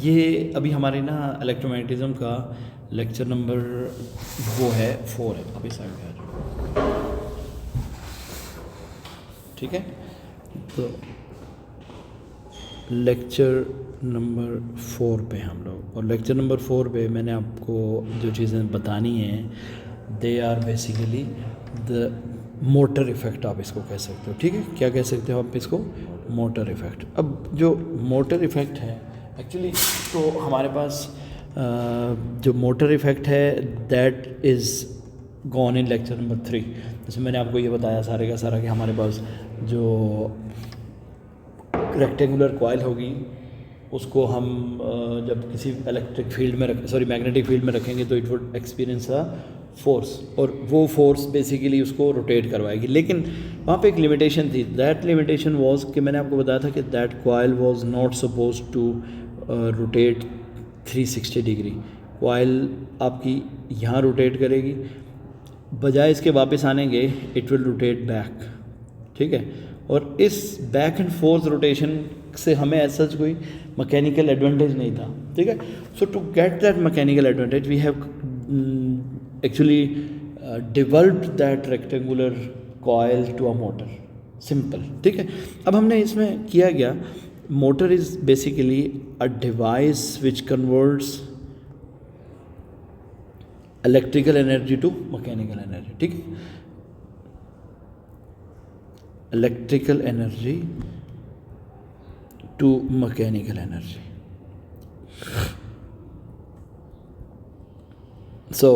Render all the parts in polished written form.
ये अभी हमारे ना इलेक्ट्रोमैग्नेटिज्म का लेक्चर नंबर वो है 4 है। अभी साइड पे आ जाओ, ठीक है। तो लेक्चर नंबर 4 पे हम लोग, और लेक्चर नंबर 4 पे मैंने आपको जो चीज़ें बतानी हैं they are basically the motor effect, आप इसको कह सकते हो, ठीक है। क्या कह सकते हो आप इसको? Motor effect. अब जो मोटर इफ़ेक्ट है एक्चुअली, तो हमारे पास जो मोटर इफ़ेक्ट है that is gone in lecture number 3। जैसे मैंने आपको ये बताया सारे का सारा कि हमारे पास जो रेक्टेंगुलर कॉइल होगी उसको हम जब किसी इलेक्ट्रिक फील्ड में मैग्नेटिक फील्ड में रखेंगे तो it would experience a force, और वो फोर्स बेसिकली उसको रोटेट करवाएगी। लेकिन वहाँ पे एक लिमिटेशन थी। दैट लिमिटेशन वाज कि मैंने आपको बताया था कि that coil was not suppose to rotate 360 degree. Coil आपकी यहाँ रोटेट करेगी, बजाय इसके वापस आने के इट विल रोटेट बैक, ठीक है। और इस बैक एंड फोर्थ रोटेशन से हमें ऐसा कोई मैकेनिकल एडवांटेज नहीं था, ठीक है। So to get that mechanical advantage we have actually developed that rectangular coil to a motor, simple, ठीक है। अब हमने इसमें किया गया, motor is basically a device which converts electrical energy to mechanical energy, ठीक है। Electrical energy to mechanical energy. So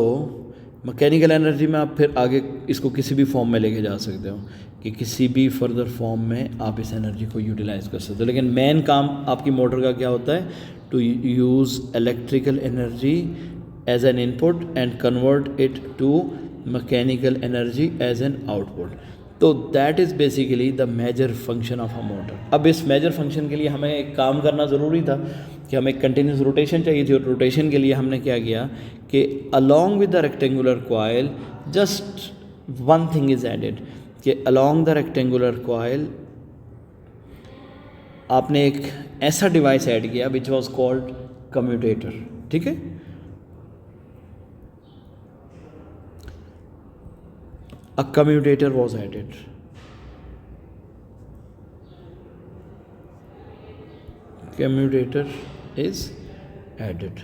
mechanical energy में आप फिर आगे इसको किसी भी फॉर्म में लेके जा सकते हो कि किसी भी फर्दर फॉर्म में आप इस एनर्जी को यूटिलाइज कर सकते हो। लेकिन मेन काम आपकी मोटर का क्या होता है? To use electrical energy as an input and convert it to mechanical energy as an output. तो that is basically the major function of a motor. अब इस मेजर फंक्शन के लिए हमें एक काम करना ज़रूरी था कि हमें कंटिन्यूस रोटेशन चाहिए थी, और रोटेशन के लिए हमने क्या किया कि along with the rectangular coil just one thing is added, कि अलॉन्ग द रेक्टेंगुलर कॉइल आपने एक ऐसा डिवाइस ऐड किया विच वॉज कॉल्ड कम्यूटेटर, ठीक है। A commutator was added. Commutator is added.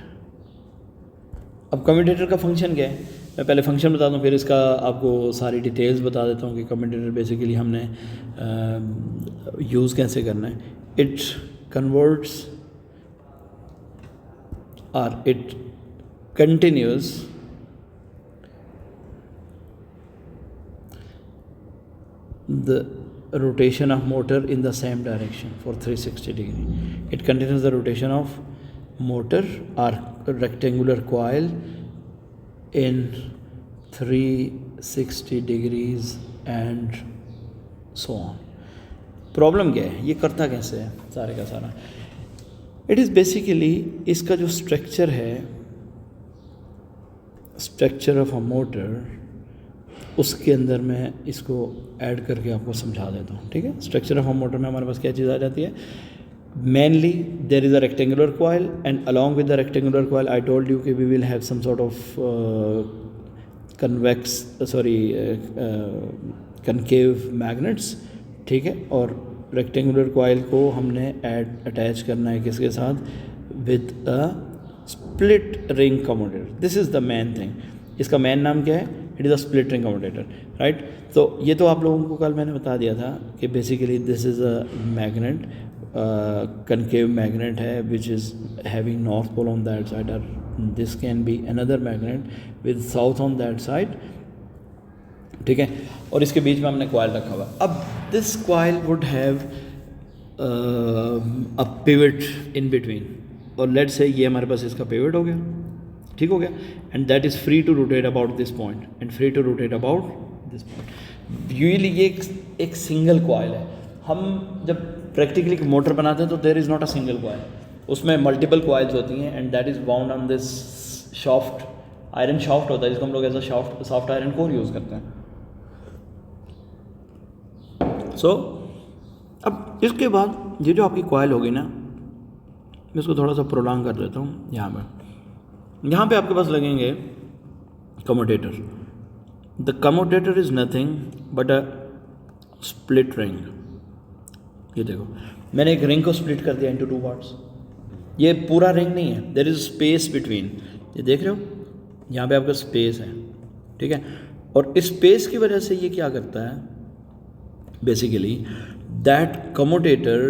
अब कम्यूटेटर का फंक्शन क्या है? मैं पहले फंक्शन बता दूं, फिर इसका आपको सारी डिटेल्स बता देता हूँ कि कम्यूटेटर बेसिकली हमने यूज़ कैसे करना है। इट कन्वर्ट्स और it continuous the rotation of motor in the same direction for 360 degree. It continues the rotation of motor or rectangular coil in 360 degrees and so on. Problem क्या है? ये करता कैसे है सारे का सारा? इट इज़ बेसिकली इसका जो स्ट्रक्चर है, स्ट्रक्चर ऑफ अ मोटर, उसके अंदर मैं इसको ऐड करके आपको समझा देता हूँ, ठीक है। स्ट्रक्चर ऑफ अ मोटर में हमारे पास क्या चीज़ आ जाती है? Mainly there is a rectangular coil and along with the rectangular coil I told you कि we will have some sort of concave magnets, ठीक है। और रेक्टेंगुलर कॉइल को हमने अटैच करना है किसके साथ? With a split ring commutator. This is the main thing. इसका मेन नाम क्या है? It is a split ring commutator, right. तो ये तो आप लोगों को कल मैंने बता दिया था कि basically this is a magnet, concave magnet है which is having north pole on that side, और this can be another magnet with south on that side, ठीक है। और इसके बीच में हमने कॉइल रखा हुआ। अब this coil would have a pivot in between, और लेट्स से ये हमारे पास इसका पिवट हो गया, ठीक हो गया, and that is free to rotate about this point and free to rotate about this point. Usually ये एक सिंगल कॉइल है। हम जब प्रैक्टिकली मोटर बनाते हैं तो there is not a single coil, उसमें मल्टीपल कॉइल्स होती हैं and that is bound on this shaft, iron shaft होता है जिसको हम लोग as a soft iron core use करते हैं। सो अब इसके बाद ये जो आपकी कॉइल होगी ना, मैं इसको थोड़ा सा प्रोलॉन्ग कर देता हूँ। यहाँ पे आपके पास लगेंगे commutator. The commutator is nothing but a split ring. ये देखो मैंने एक रिंग को स्प्लिट कर दिया इंटू 2 पार्ट्स। ये पूरा रिंग नहीं है, देयर इज स्पेस बिटवीन। ये देख रहे हो, यहाँ पे आपका स्पेस है, ठीक है। और इस स्पेस की वजह से ये क्या करता है, basically that commutator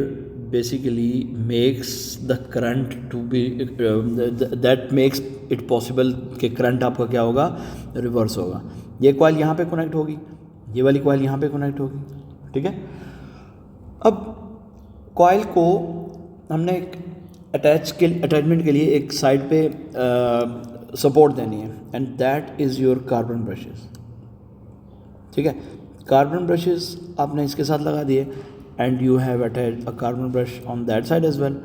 basically makes the current to be, that makes it possible कि करंट आपका क्या होगा, रिवर्स होगा। ये कॉइल यहाँ पे कनेक्ट होगी, ये वाली कॉइल यहाँ पे कनेक्ट होगी, ठीक है। अब कॉइल को हमने एक अटैचमेंट के लिए एक साइड पे सपोर्ट देनी है, and that is your carbon brushes, ठीक है। कार्बन ब्रशेस आपने इसके साथ लगा दिए, and you have attach a carbon brush on that side as well.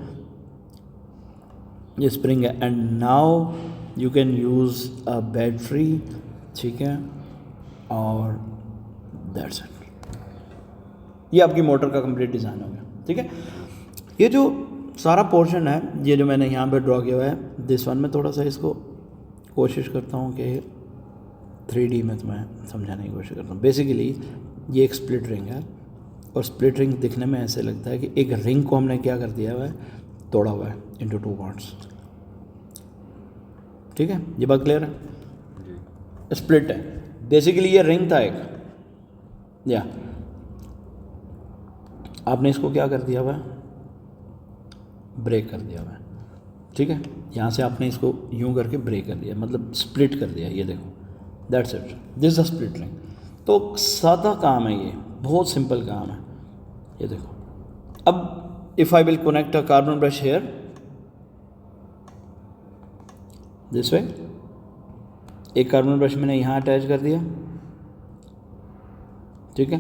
ये स्प्रिंग है, and now you can use a battery, ठीक है, और दैट्स इट। ये आपकी मोटर का कंप्लीट डिज़ाइन हो गया, ठीक है। ये जो सारा पोर्शन है, ये जो मैंने यहाँ पे ड्रॉ किया हुआ है, दिस वन में थोड़ा सा इसको कोशिश करता हूँ कि 3D में तुम्हें समझाने की कोशिश करता हूँ। बेसिकली ये एक स्प्लिट रिंग है, और स्प्लिट रिंग दिखने में ऐसे लगता है कि एक रिंग को हमने क्या कर दिया हुआ है, तोड़ा हुआ है इंटू 2 पार्ट्स, ठीक है। ये बात क्लियर है, स्प्लिट है। बेसिकली ये रिंग था एक, या आपने इसको क्या कर दिया हुआ है, ब्रेक कर दिया हुआ है, ठीक है। यहाँ से आपने इसको यूं करके ब्रेक कर दिया, मतलब स्प्लिट कर दिया। ये देखो, that's it, this a split ring. तो सादा काम है, ये बहुत सिंपल काम है। ये देखो, अब if I will connect a carbon brush here this way, एक कार्बन ब्रश मैंने यहाँ अटैच कर दिया, ठीक है।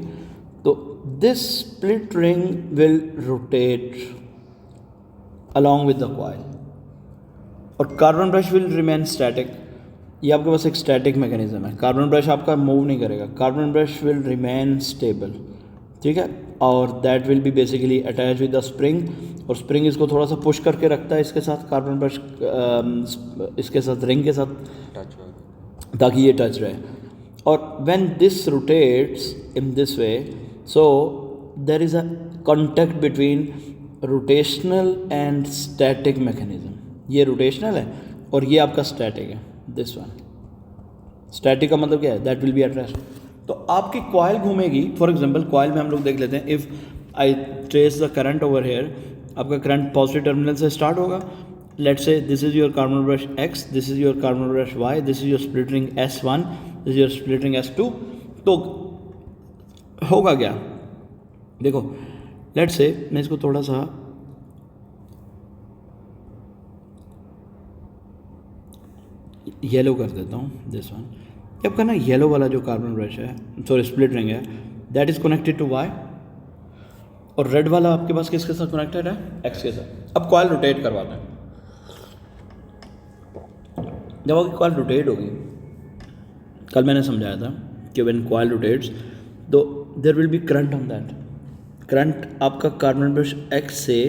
तो this split ring will rotate along with the coil, और carbon brush will remain static. ये आपके पास एक स्टैटिक मैकेनिज्म है, कार्बन ब्रश आपका मूव नहीं करेगा, carbon brush will remain stable, ठीक है। और that will be basically attach with the spring, और स्प्रिंग इसको थोड़ा सा पुश करके रखता है इसके साथ, कार्बन ब्रश इसके साथ, रिंग के साथ, ताकि ये टच रहे। और when this rotates in this way, so there is a contact between rotational and static mechanism. ये रोटेशनल है और ये आपका स्टैटिक है, दिस वन। स्टैटिक का मतलब क्या है, that will be at rest. तो आपकी कॉइल घूमेगी, फॉर एग्जांपल कॉइल में हम लोग देख लेते हैं, if I trace the current over here, आपका करंट पॉजिटिव टर्मिनल से स्टार्ट होगा। Let's say this is your carbon brush X, this is your carbon brush Y, this is your split ring S1, this is your split ring S2। तो होगा क्या, देखो, let's say मैं इसको थोड़ा सा येलो कर देता हूँ, दिस वन। जब का ना येलो वाला जो कार्बन ब्रश है, सॉरी स्प्लिट रिंग है, that is connected to Y, और रेड वाला आपके पास किसके साथ कनेक्टेड है, X के साथ। अब कॉइल रोटेट करवाते हैं। जब आपकी कॉइल रोटेट होगी, कल मैंने समझाया था कि व्हेन कॉइल रोटेट्स, तो there will be current on that. Current आपका कार्बन ब्रश X से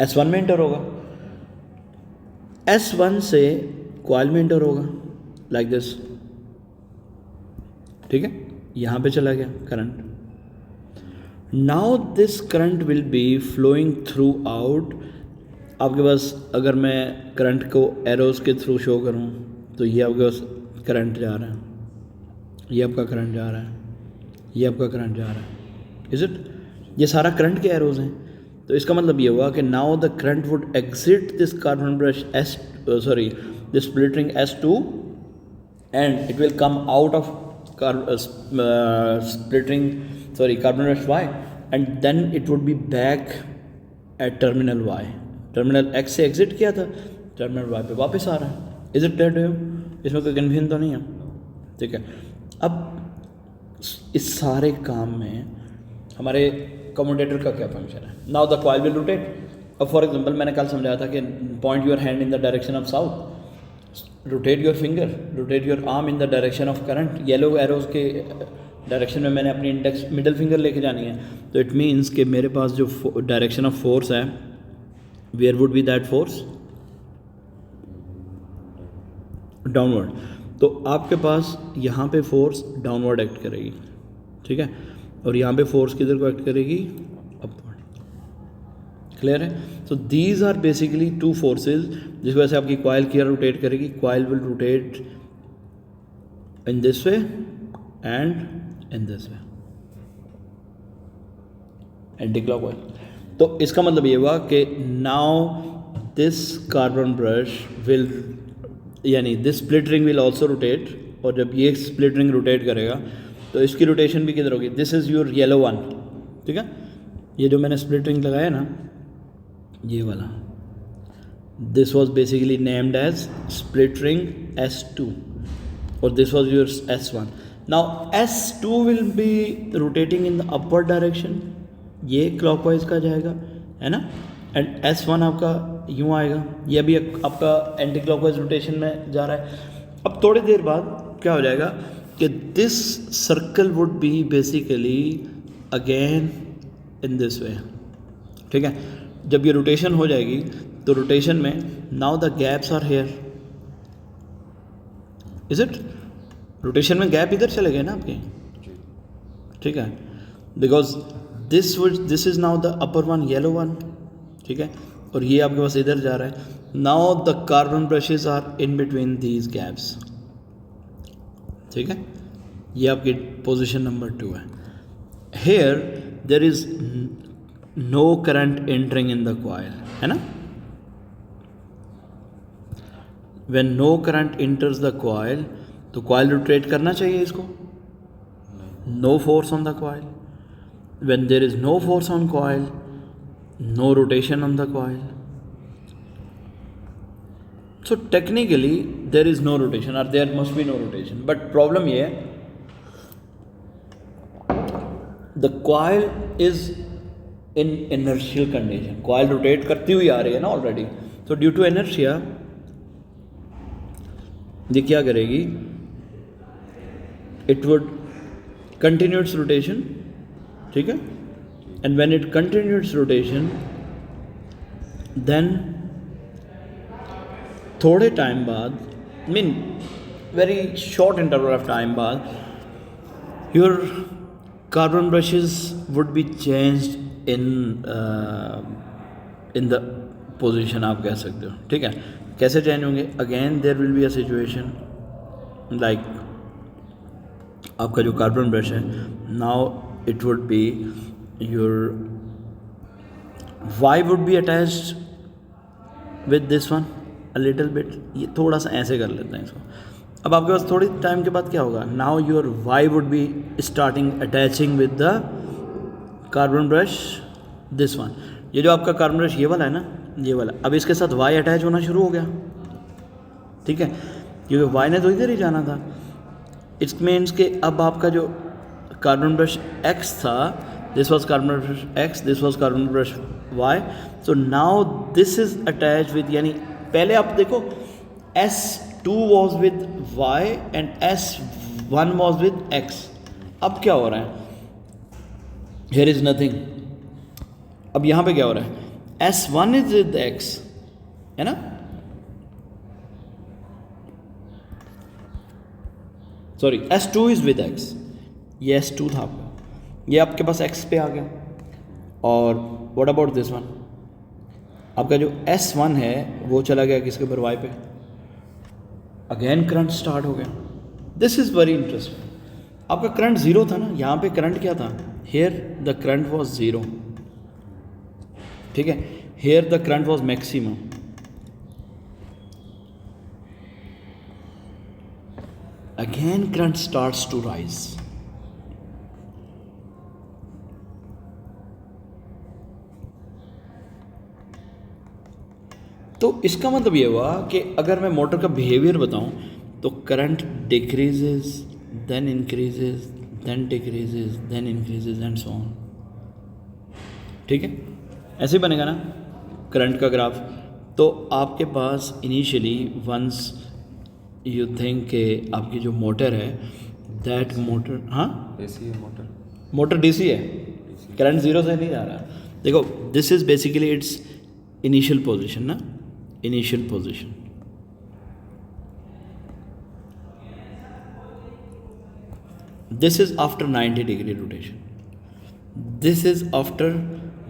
S1 में इंटर होगा, S1 से कॉइल में इंटर होगा, लाइक दिस, ठीक है। यहाँ पे चला गया current. Now this current will be flowing throughout. आपके पास अगर मैं करंट को एरोज के थ्रू शो करूँ, तो ये आपके पास करंट जा रहा है, ये आपका करंट जा रहा है, ये आपका करंट जा रहा है, इज इट। ये सारा करंट के एरोज हैं। तो इसका मतलब ये हुआ कि now the current would exit this carbon brush this split ring S2, and it will come out of carbon brush Y, and then it would be back at terminal Y। Terminal X से exit किया था, terminal Y पे वापस आ रहा है, is it clear to you? इसमें कोई कन्फ्यूजन तो नहीं है, ठीक है। अब इस सारे काम में हमारे कम्यूटेटर का क्या फंक्शन है? Now the coil will rotate. अब फॉर एग्जांपल मैंने कल समझाया था कि point your hand in the direction of south, rotate your finger, rotate your arm in the direction of current. Yellow arrows के डायरेक्शन में मैंने अपनी इंडेक्स मिडिल फिंगर लेके जानी है। तो इट मीन्स कि मेरे पास जो डायरेक्शन ऑफ फोर्स है where would be that force? Downward. तो आपके पास यहाँ पे फोर्स डाउनवर्ड एक्ट करेगी, ठीक है, और यहाँ पे फोर्स किधर को एक्ट करेगी? अपवर्ड। क्लियर है? So these are basically two forces जिसकी वजह से आपकी कॉइल क्या रोटेट करेगी? Coil will rotate in this way and in this way, anticlockwise. तो इसका मतलब ये हुआ कि now this carbon brush will, यानी this split ring will also rotate, और जब ये स्प्लिट रिंग रोटेट करेगा तो इसकी रोटेशन भी किधर होगी? This is your yellow one, ठीक है, ये जो मैंने स्प्लिट रिंग लगाया ना, ये वाला, this was basically named as split ring S2 और this was your S1। Now S2 will be rotating in the upward direction, ये क्लॉकवाइज का जाएगा, है ना, एंड S1 आपका यूँ आएगा, ये भी आपका एंटी क्लॉकवाइज रोटेशन में जा रहा है। अब थोड़ी देर बाद क्या हो जाएगा कि this circle would be basically again in this वे, ठीक है। जब ये रोटेशन हो जाएगी तो रोटेशन में now the gaps are here, is it? Rotation में गैप इधर चले गए ना आपके, ठीक है, because this is now the upper one, yellow one, ठीक है, और ये आपके पास इधर जा रहा है। Now the carbon brushes are in between these gaps, ठीक है, ये आपकी पोजीशन नंबर 2 है। Here there is no current entering in the coil, है ना। When no current enters the coil तो कॉइल रोटेट करना चाहिए इसको, no force on the coil. When there is no force on coil, no rotation on the coil. So technically there is no rotation, or there must be no rotation, but problem ये है, the coil is in inertial condition, coil rotate करती हुई आ रही है ना already, so due to inertia ये क्या करेगी? it would continue its rotation, ठीक है, and when it continues its rotation then थोड़े टाइम बाद, mean very short interval of time बाद, your carbon brushes would be changed in the position, आप कह सकते हो, ठीक है। कैसे चेंज होंगे? Again there will be a situation like आपका जो कार्बन ब्रश है, now it would be your Y would be attached with this one a little bit, ये थोड़ा सा ऐसे कर लेते हैं इसको। अब आपके पास थोड़ी टाइम के बाद क्या होगा? now your Y would be starting attaching with the carbon brush this one, ये जो आपका कार्बन ब्रश ये वाला है ना, ये वाला, अब इसके साथ Y अटैच होना शुरू हो गया, ठीक है, क्योंकि Y ने तो इधर ही जाना था। इट मीन्स कि अब आपका जो कार्बन ब्रश X था, this was carbon brush X, this was carbon brush Y, so now this is attached with, यानी पहले आप देखो S2 was with Y and S1 was with X, अब क्या हो रहा है? here is nothing, अब यहाँ पे क्या हो रहा है? S1 is with X, है ना, sorry S2 is with X, ये S2 था आपका, ये आपके पास X पे आ गया, और व्हाट अबाउट दिस वन, आपका जो S1 है वो चला गया किसके ऊपर? Y पे, अगेन करंट स्टार्ट हो गया। This is very interesting. आपका करंट ज़ीरो था ना, यहाँ पे करंट क्या था? Here the current was zero, ठीक है, here the current was maximum. Again current starts to rise, तो इसका मतलब ये हुआ कि अगर मैं मोटर का बिहेवियर बताऊं तो current decreases then increases then decreases then increases and so on, ठीक है, ऐसे ही बनेगा ना करंट का ग्राफ। तो आपके पास इनिशियली वंस यू थिंक के आपकी जो मोटर है दैट मोटर, हाँ एसी है मोटर डीसी है, करंट ज़ीरो से नहीं जा रहा। देखो this is basically it's initial position ना, initial position, this is after 90 degree rotation, this is after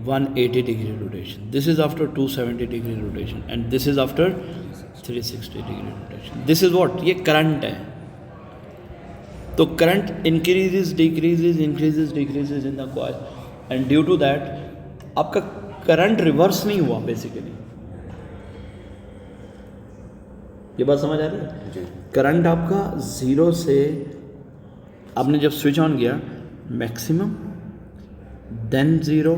180 degree rotation, this is after 270 degree rotation, and this is after 360 degree rotation. This is what, ये current है. तो current increases decreases in the coil, and due to that आपका current reverse नहीं हुआ basically. ये बात समझ आ रही है? करंट आपका ज़ीरो से आपने जब स्विच ऑन किया, maximum, then zero,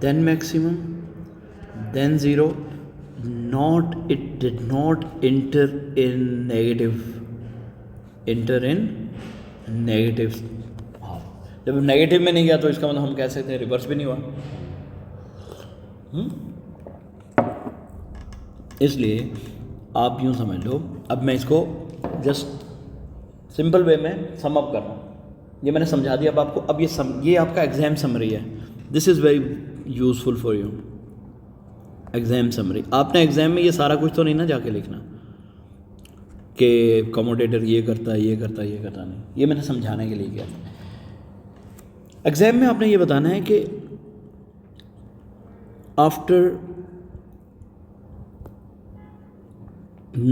then maximum, then zero, not, it did not enter in negative, enter in negative. हाँ, जब नेगेटिव में नहीं गया तो इसका मतलब हम कह सकते हैं रिवर्स भी नहीं हुआ. इसलिए आप यूँ समझ लो. अब मैं इसको जस्ट सिंपल वे में सम अप कर रहा हूँ. ये मैंने समझा दिया अब आपको. अब ये आपका एग्ज़ाम समरी है. This is very useful for you. Exam summary, आपने एग्ज़ाम में ये सारा कुछ तो नहीं ना जाके लिखना कि कमोडेटर ये करता है, ये करता है, ये करता नहीं. ये मैंने समझाने के लिए किया था. एग्ज़ाम में आपने ये बताना है कि after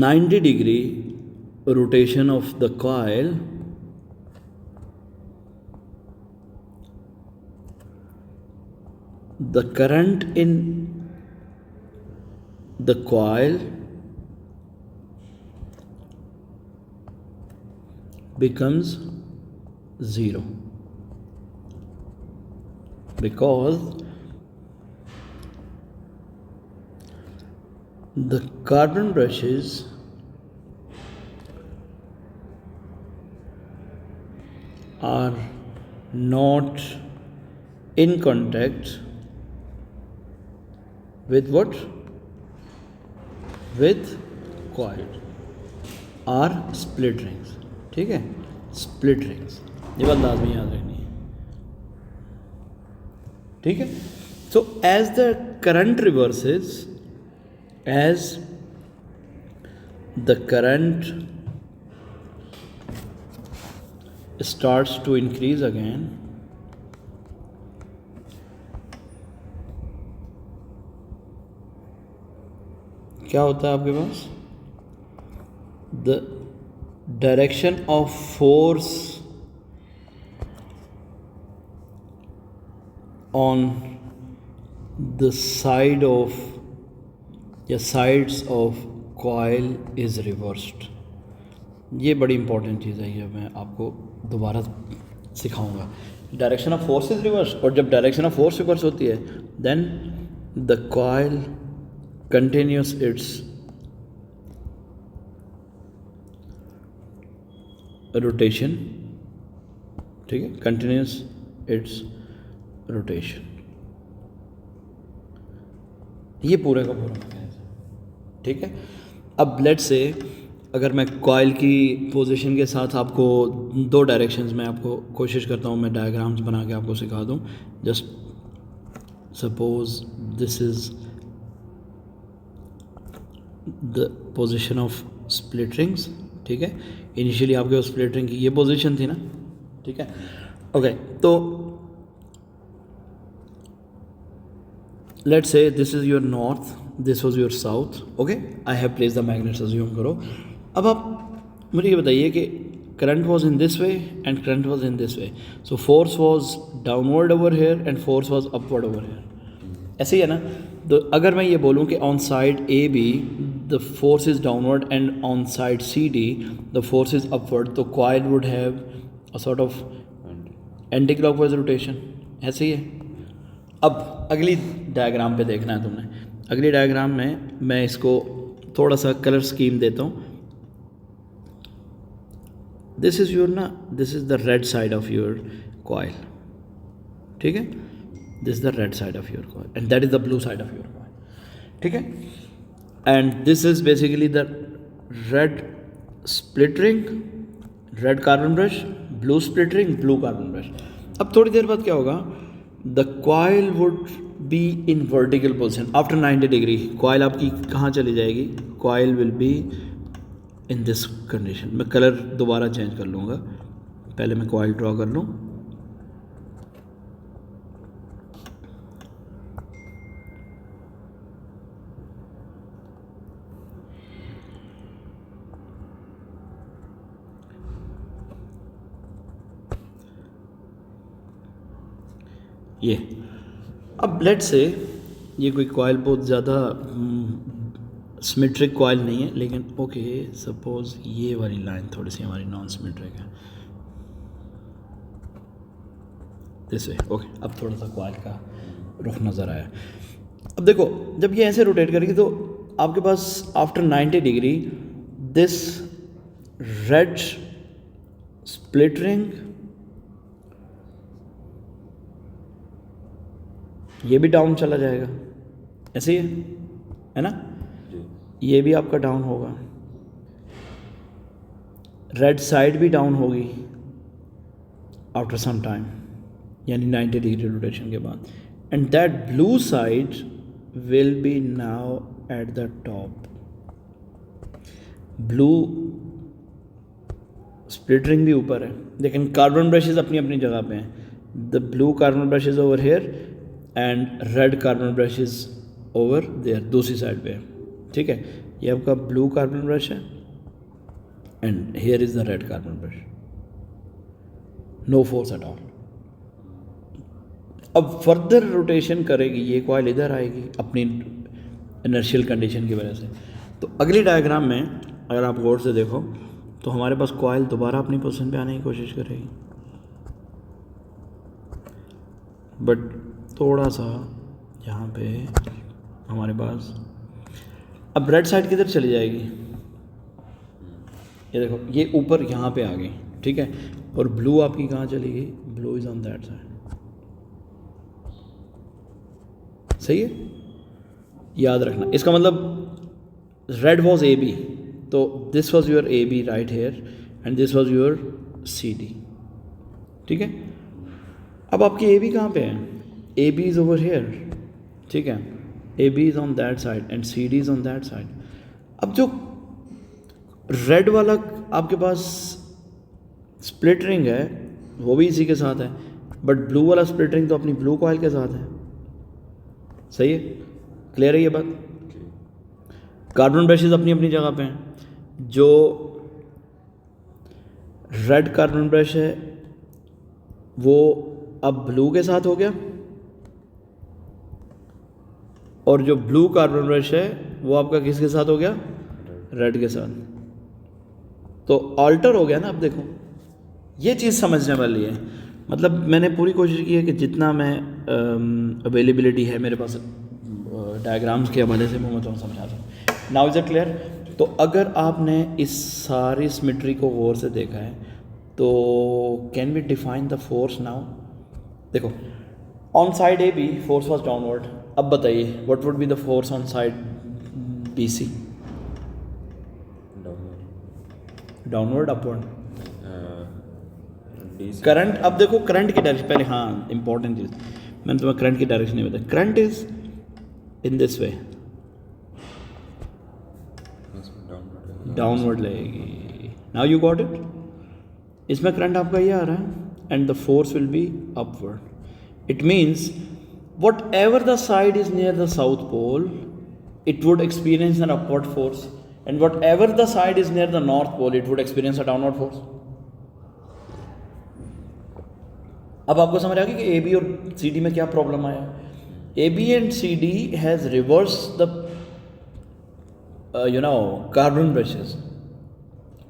90 degree rotation of the coil, the current in the coil becomes zero, because the carbon brushes are not in contact with what? With coil, are split rings. ठीक है, split rings. ये बात लाजमी याद रखनी है. ठीक है. So as the current reverses, as the current starts to increase again, क्या होता है आपके पास? The direction of force on the side of या sides of coil is reversed. ये बड़ी इंपॉर्टेंट चीज़ है. ये मैं आपको दोबारा सिखाऊंगा. Direction of force is reverse, और जब डायरेक्शन ऑफ फोर्स रिवर्स होती है then the coil continues its rotation. ठीक है, कंटिन्यूस इट्स रोटेशन. ये पूरे का पूरा मैकेनिज्म. ठीक है. अब लेट से अगर मैं कॉइल की पोजीशन के साथ आपको दो डायरेक्शंस में आपको कोशिश करता हूँ मैं डायग्राम्स बना के आपको सिखा दूँ. Just suppose this is the position of split rings. ठीक है, इनिशियली आपके पास स्प्लिट रिंग की ये पोजीशन थी ना. ठीक है, ओके. तो let's say this is your north, this was your south. Okay, I have place the magnets, assume करो. अब आप मुझे ये बताइए कि current was in this way and current was in this way. So force was downward over here and force was upward over here. ऐसे ही है ना. तो अगर मैं ये बोलूँ कि on side A B the force is downward and on side C D the force is upward, तो coil would have a sort of anti clockwise rotation. ऐसे ही है. अब अगली डायग्राम पे देखना है तुमने. अगली डायग्राम में मैं इसको थोड़ा सा कलर स्कीम देता हूँ. दिस इज़ योर ना, this is the red side of your coil. ठीक है, this is the red side of your coil and that is the blue side of your coil. ठीक है, and this is basically the red split ring, red carbon brush, blue split ring, blue carbon brush. अब थोड़ी देर बाद क्या होगा, the coil would be in vertical position after 90 degree. Coil आपकी कहाँ चली जाएगी? Coil will be in this condition. मैं कलर दोबारा चेंज कर लूँगा, पहले मैं कॉयल ड्रॉ कर लूँ। ये अब लेट से ये कोई कॉयल बहुत ज़्यादा सिमेट्रिक कॉयल नहीं है, लेकिन ओके सपोज ये वाली लाइन थोड़ी सी हमारी नॉन सिमेट्रिक है दिस वे। ओके, अब थोड़ा सा कॉयल का रुख नज़र आया। अब देखो जब ये ऐसे रोटेट करेगी तो आपके पास after 90 degree this red split ring, ये भी डाउन चला जाएगा, ऐसे ही है ना? ये भी आपका डाउन होगा, रेड साइड भी डाउन होगी आफ्टर सम टाइम, यानी 90 डिग्री रोटेशन के बाद। And that blue side will be now at the top. Blue split ring भी ऊपर है, लेकिन कार्बन ब्रशेज अपनी अपनी जगह पे हैं। The blue carbon brushes over here and red carbon brushes over there, दूसरी साइड पे है, ठीक है? ये आपका ब्लू कार्बन ब्रश है and here is the red carbon brush, no force at all. अब फर्दर रोटेशन करेगी ये कॉइल, इधर आएगी अपनी इनर्शियल कंडीशन की वजह से। तो अगली डायग्राम में अगर आप गौर से देखो तो हमारे पास कॉइल दोबारा अपनी पोजीशन पे आने की कोशिश करेगी, बट थोड़ा सा यहाँ पे हमारे पास अब रेड साइड किधर चली जाएगी? ये देखो ये ऊपर यहाँ पे आ गई, ठीक है? और ब्लू आपकी कहाँ चली गई? Blue is on that side, सही है? याद रखना, इसका मतलब रेड वॉज ए बी, तो this was your A B right here and this was your C D, ठीक है? अब आपकी ए बी कहाँ पे है? A B is over here, ठीक है? A B is on that side and C D is on that side. अब जो रेड वाला आपके पास स्प्लिट रिंग है वो भी इसी के साथ है, बट ब्लू वाला स्प्लिट रिंग तो अपनी ब्लू कॉइल के साथ है, सही है? क्लियर है ये बात? कार्बन ब्रशेज अपनी अपनी जगह पे हैं। जो रेड कार्बन ब्रश है वो अब ब्लू के साथ हो गया, और जो ब्लू कार्बन ब्रश है वो आपका किसके साथ हो गया? रेड के साथ। तो ऑल्टर हो गया ना। अब देखो ये चीज़ समझने वाली है, मतलब मैंने पूरी कोशिश की है कि जितना मैं अवेलेबिलिटी है मेरे पास डायग्राम्स के हवाले से मैं तो समझा सकूँ। Now is it clear? तो अगर आपने इस सारी सिमेट्री को गौर से देखा है तो can we define the force now? देखो on side A B force was downward. अब बताइए what would be the force on side B C? Downward, upward, current. अब देखो करंट की डायरेक्शन पहले, हाँ इंपॉर्टेंट चीज़ मैंने तुम्हें करंट की डायरेक्शन नहीं बताया। Current is in this way, downward लगेगी। Now you got it? इसमें करंट आपका ये आ रहा है and the force will be upward. It means whatever the side is near the south pole it would experience an upward force, and whatever the side is near the north pole it would experience a downward force. अब आपको समझ आ गया कि AB और CD में क्या problem आया? AB and CD has reversed the carbon brushes.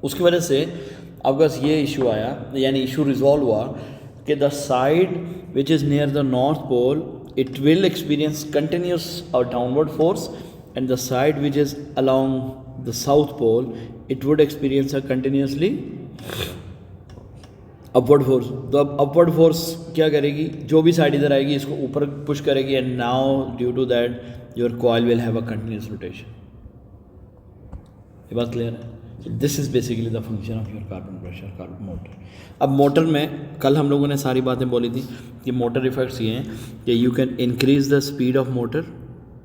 उसकी वजह से आपके पास ये इशू आया, यानी इशू रिजॉल्व हुआ कि the side which is near the north pole it will experience continuous downward force, and the side which is along the south pole it would experience a continuously upward force. तो अब upward force क्या करेगी? जो भी side इधर आएगी इसको ऊपर पुश करेगी, and now due to that your coil will have a continuous rotation. ये बात क्लियर है? This is basically the function of your carbon pressure carbon motor. अब मोटर में कल हम लोगों ने सारी बातें बोली थी कि मोटर इफेक्ट्स ये हैं कि you can increase the speed of motor,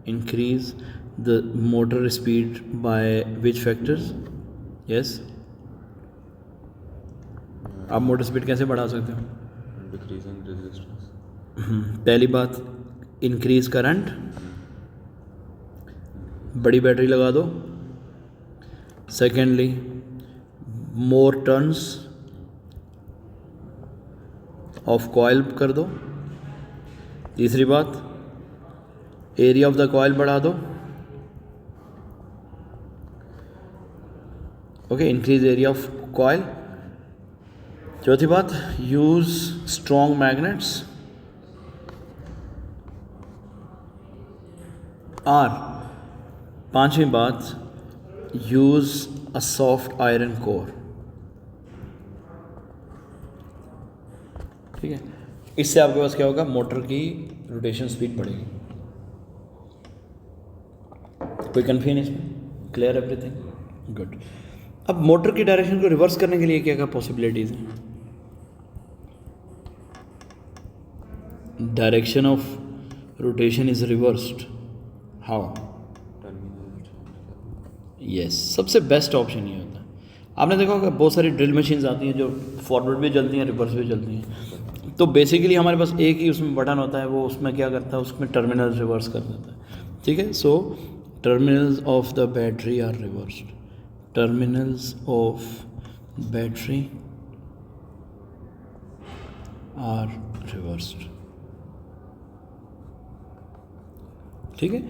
increase the motor speed by which factors. Yes, आप मोटर स्पीड कैसे बढ़ा सकते हो? Decreasing resistance. पहली बात इंक्रीज करंट, बड़ी बैटरी लगा दो. Secondly more turns of coil कर दो. तीसरी बात एरिया ऑफ द कॉइल बढ़ा दो. Okay, increase area of coil. चौथी बात यूज स्ट्रॉन्ग मैग्नेट्स. और पांचवी बात use a soft iron core. ठीक है, इससे आपके पास क्या होगा, मोटर की रोटेशन स्पीड बढ़ेगी. कोई कन्फ्यूजन इसमें? Clear everything? गुड. अब मोटर की डायरेक्शन को रिवर्स करने के लिए क्या क्या पॉसिबिलिटीज़ हैं? Direction of rotation is reversed. How? Yes, सबसे बेस्ट ऑप्शन ये होता है. आपने देखा होगा बहुत सारी ड्रिल मशीन्स आती हैं जो फॉरवर्ड भी चलती हैं, रिवर्स भी चलती हैं. तो बेसिकली हमारे पास एक ही उसमें बटन होता है, वो उसमें क्या करता है, उसमें टर्मिनल रिवर्स कर देता है. ठीक है, so terminals of the battery are reversed. Terminals of battery are reversed. ठीक है,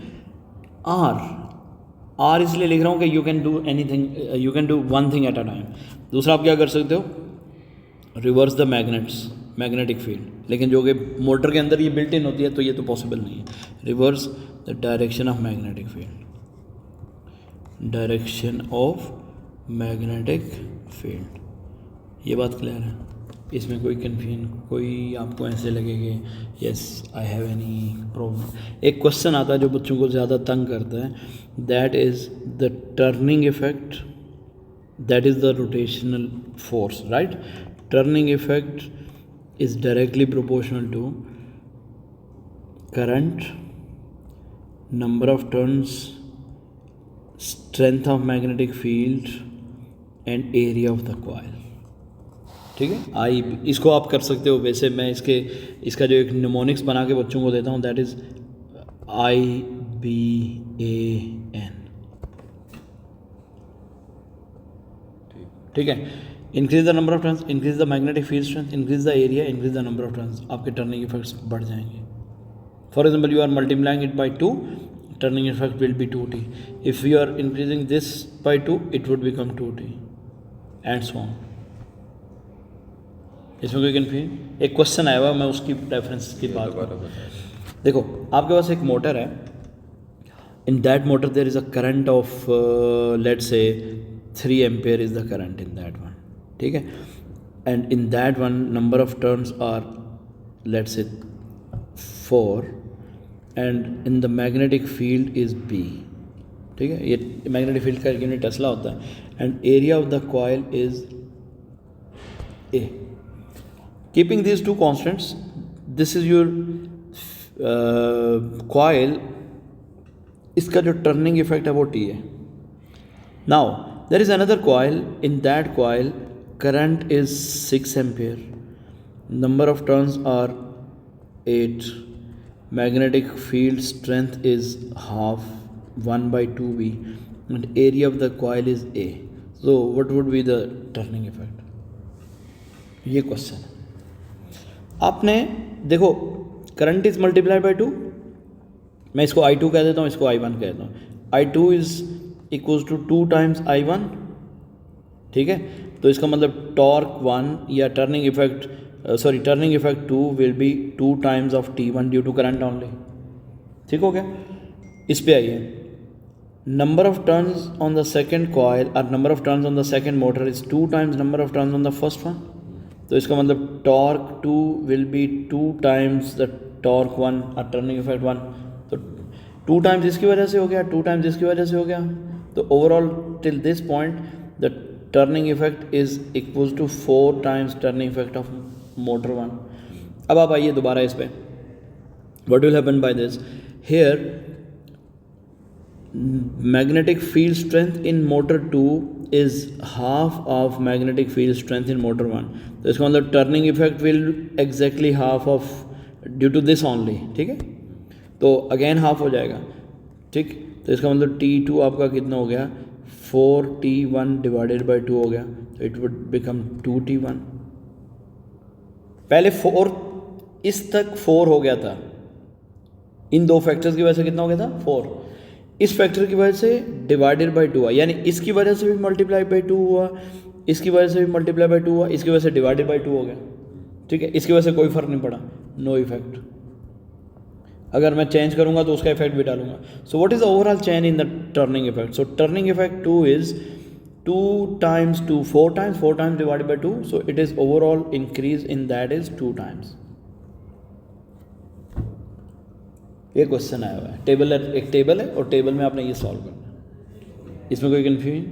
आर इसलिए लिख रहा हूँ कि you can do anything, you can do one thing at a time. दूसरा आप क्या कर सकते हो, reverse the magnets, magnetic field. लेकिन जो कि मोटर के अंदर ये बिल्ट इन होती है तो ये तो पॉसिबल नहीं है. Reverse the direction of magnetic field, direction of magnetic field. ये बात क्लियर है? इसमें कोई कन्फ्यूजन, कोई आपको ऐसे लगे कि yes I have any problem? एक क्वेश्चन आता है जो बच्चों को ज़्यादा तंग करता है, that is the turning effect, that is the rotational force, right? Turning effect is directly proportional to current, number of turns, strength of magnetic field and area of the coil. ठीक है, आई इसको आप कर सकते हो. वैसे मैं इसका जो एक निमोनिक्स बना के बच्चों को देता हूँ, दैट इज़ IBAN. ठीक है, increase the number of turns, increase the magnetic field strength, increase the area, increase the number of turns. आपके टर्निंग इफेक्ट्स बढ़ जाएंगे. For example you are multiplying it by 2, turning effect will be 2t. If we are increasing this by 2, it would become 2t and so on. इसमें कोई confusion? एक question आया हुआ, मैं उसकी रेफरेंस की बात कर रहा हूँ. देखो आपके पास एक मोटर है, in that motor there is a current of let's say 3 ampere is the current in that one. ठीक है, and in that one number of turns are let's say 4 and in the magnetic field is B. ठीक है, ये magnetic field का unit Tesla होता है. And area of the coil is A. Keeping these two constants, this is your coil. इसका जो turning effect है वो T है. Now there is another coil. In that coil current is 6 ampere, number of turns are 8, magnetic field strength is half 1 by 2V, and area of the coil is A. So what would be the turning effect? ये question है. आपने देखो current is multiplied by 2, मैं इसको I2 कह देता हूँ, इसको I1 कह देता हूँ. I2 is equals to 2 times I1. ठीक है, तो इसका मतलब टॉर्क 1 या turning effect turning effect 2 will be 2 times of T1 due to current only. ठीक हो गया? इस पे आइए, number of turns on the second coil or number of turns on the second motor is 2 times number of turns on the first one. तो इसका मतलब torque 2 will be 2 times the torque 1 or turning effect 1. तो 2 times इसकी वजह से हो गया, 2 times इसकी वजह से हो गया. तो overall till this point the turning effect is equal to 4 times turning effect of motor 1. अब आप आइए दोबारा इस पर. What will happen by this? Here magnetic field strength in motor 2 is half of magnetic field strength in motor 1. तो इसका मतलब turning effect will exactly half of due to this only. ठीक है, तो अगेन हाफ हो जाएगा. ठीक, तो इसका मतलब T2 आपका कितना हो गया? 4T1 डिवाइडेड बाई 2 हो गया. तो इट वुड बिकम 2T1. पहले 4 इस तक 4 हो गया था, इन दो फैक्टर्स की वजह से कितना हो गया था? 4. इस फैक्टर की वजह से डिवाइडेड बाई 2 हुआ, यानी इसकी वजह से भी मल्टीप्लाई बाई 2 हुआ, इसकी वजह से भी मल्टीप्लाई बाई 2 हुआ, इसकी वजह से डिवाइडेड बाई 2 हो गया. ठीक है, इसकी वजह से कोई फर्क नहीं पड़ा, नो इफेक्ट. अगर मैं चेंज करूंगा तो उसका इफेक्ट भी डालूंगा. So what is the overall change in the turning effect? So turning effect 2 is 2 times 2, 4 times divided by 2. So it is overall increase in that is 2 times. ये question आया हुआ है, टेबल है, एक टेबल है और टेबल में आपने ये सॉल्व करना है. इसमें कोई कन्फ्यूजन?